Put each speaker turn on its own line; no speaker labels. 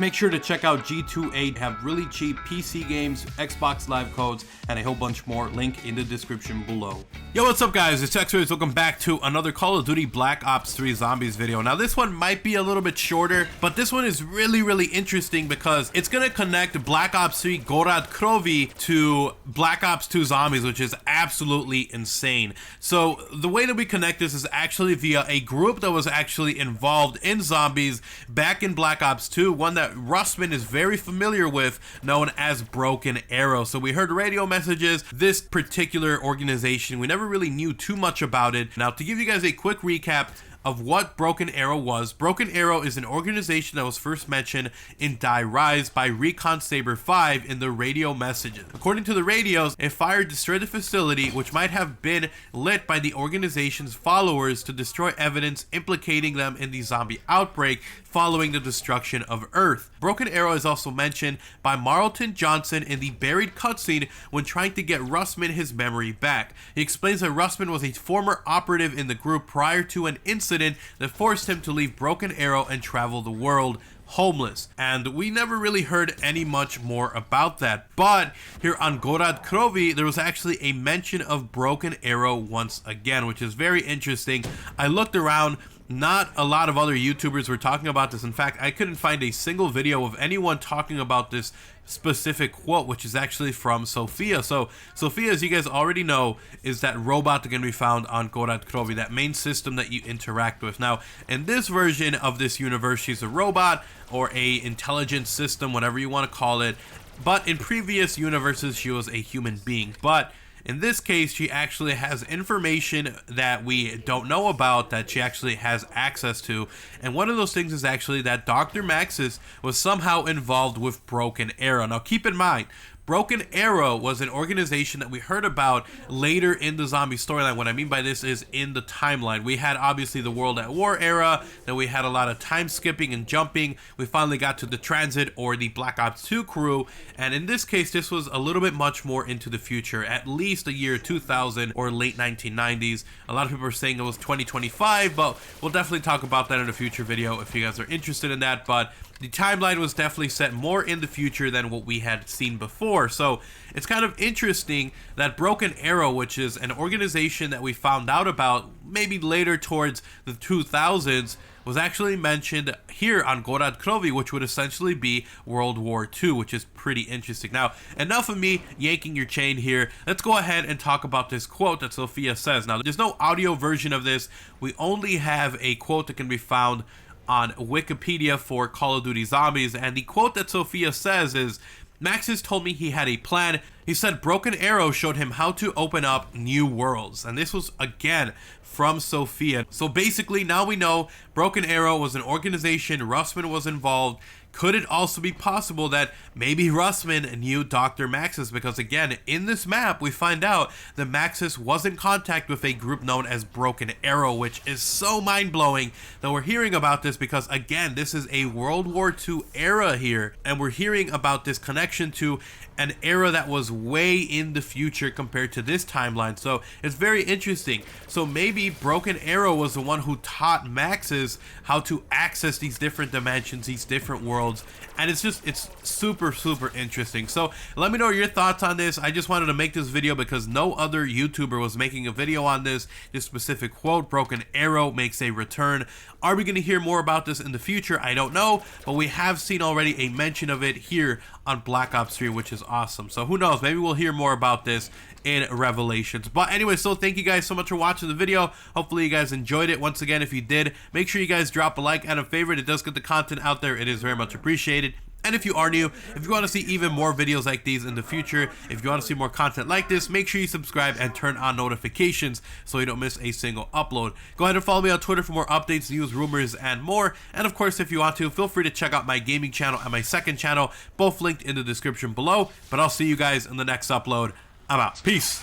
Make sure to check out G2A, have really cheap PC games, Xbox Live codes, and a whole bunch more. Link in the description below. Yo, what's up guys? It's XRAYZ. Welcome back to another Call of Duty Black Ops 3 Zombies video. Now this one might be a little bit shorter, but this one is really interesting because it's gonna connect Black Ops 3 Gorad Krovi to Black Ops 2 Zombies, which is absolutely insane. So the way that we connect this is actually via a group that was actually involved in Zombies back in Black Ops 2, one that Russman is very familiar with, known as Broken Arrow. So we heard radio messages. This particular organization, we never really knew too much about it. Now, to give you guys a quick recap of what Broken Arrow was. Broken Arrow is an organization that was first mentioned in Rayz by Recon Saber 5 in the radio messages. According to the radios, a fire destroyed the facility, which might have been lit by the organization's followers to destroy evidence implicating them in the zombie outbreak following the destruction of Earth. Broken Arrow is also mentioned by Marlton Johnson in the buried cutscene when trying to get Russman his memory back. He explains that Russman was a former operative in the group prior to an incident that forced him to leave Broken Arrow and travel the world homeless, and we never really heard any much more about that. But here on Gorad Krovi, there was actually a mention of Broken Arrow once again, which is very interesting. I looked around. Not a lot of other YouTubers were talking about this. In fact, I couldn't find a single video of anyone talking about this specific quote, which is actually from Sophia. So Sophia, as you guys already know, is that robot that can be found on Gorad Krovi, that main system that you interact with. Now, in this version of this universe, she's a robot or a intelligence system, whatever you want to call it. But in previous universes, she was a human being. But in this case, she actually has information that we don't know about, that she actually has access to. And one of those things is actually that Dr. Maxis was somehow involved with Broken Arrow. Now, keep in mind, Broken Arrow was an organization that we heard about later in the zombie storyline. What I mean by this is in the timeline. We had obviously the World at War era, then we had a lot of time skipping and jumping. We finally got to the Transit or the Black Ops 2 crew, and in this case, this was a little bit much more into the future, at least the year 2000 or late 1990s. A lot of people are saying it was 2025, but we'll definitely talk about that in a future video if you guys are interested in that. But the timeline was definitely set more in the future than what we had seen before. So it's kind of interesting that Broken Arrow, which is an organization that we found out about maybe later towards the 2000s, was actually mentioned here on Gorad Krovi, which would essentially be World War II, which is pretty interesting. Now, enough of me yanking your chain here. Let's go ahead and talk about this quote that Sophia says. Now, there's no audio version of this. We only have a quote that can be found on Wikipedia for Call of Duty Zombies, and the quote that Sophia says is, "Maxis told me he had a plan. He said Broken Arrow showed him how to open up new worlds." And this was, again, from Sophia. So basically, now we know Broken Arrow was an organization, Russman was involved. Could it also be possible that maybe Russman knew Dr. Maxis? Because again, in this map, we find out that Maxis was in contact with a group known as Broken Arrow, which is so mind-blowing that we're hearing about this because, again, this is a World War II era here, and we're hearing about this connection to an era that was way in the future compared to this timeline. So it's very interesting. So maybe Broken Arrow was the one who taught Maxis how to access these different dimensions, these different worlds, and it's super interesting. So let me know your thoughts on this. I just wanted to make this video because no other YouTuber was making a video on this specific quote. Broken Arrow makes a return. Are we going to hear more about this in the future? I don't know, but we have seen already a mention of it here on Black Ops 3, which is awesome. So who knows, maybe we'll hear more about this in Revelations. But anyway, so thank you guys so much for watching the video. Hopefully you guys enjoyed it. Once again, if you did, make sure you guys drop a like and a favorite. It does get the content out there. It is very much appreciated. And if you are new, if you want to see even more videos like these in the future, if you want to see more content like this, make sure you subscribe and turn on notifications so you don't miss a single upload. Go ahead and follow me on Twitter for more updates, news, rumors, and more. And of course, if you want to, feel free to check out my gaming channel and my second channel, both linked in the description below. But I'll see you guys in the next upload. I'm out. Peace.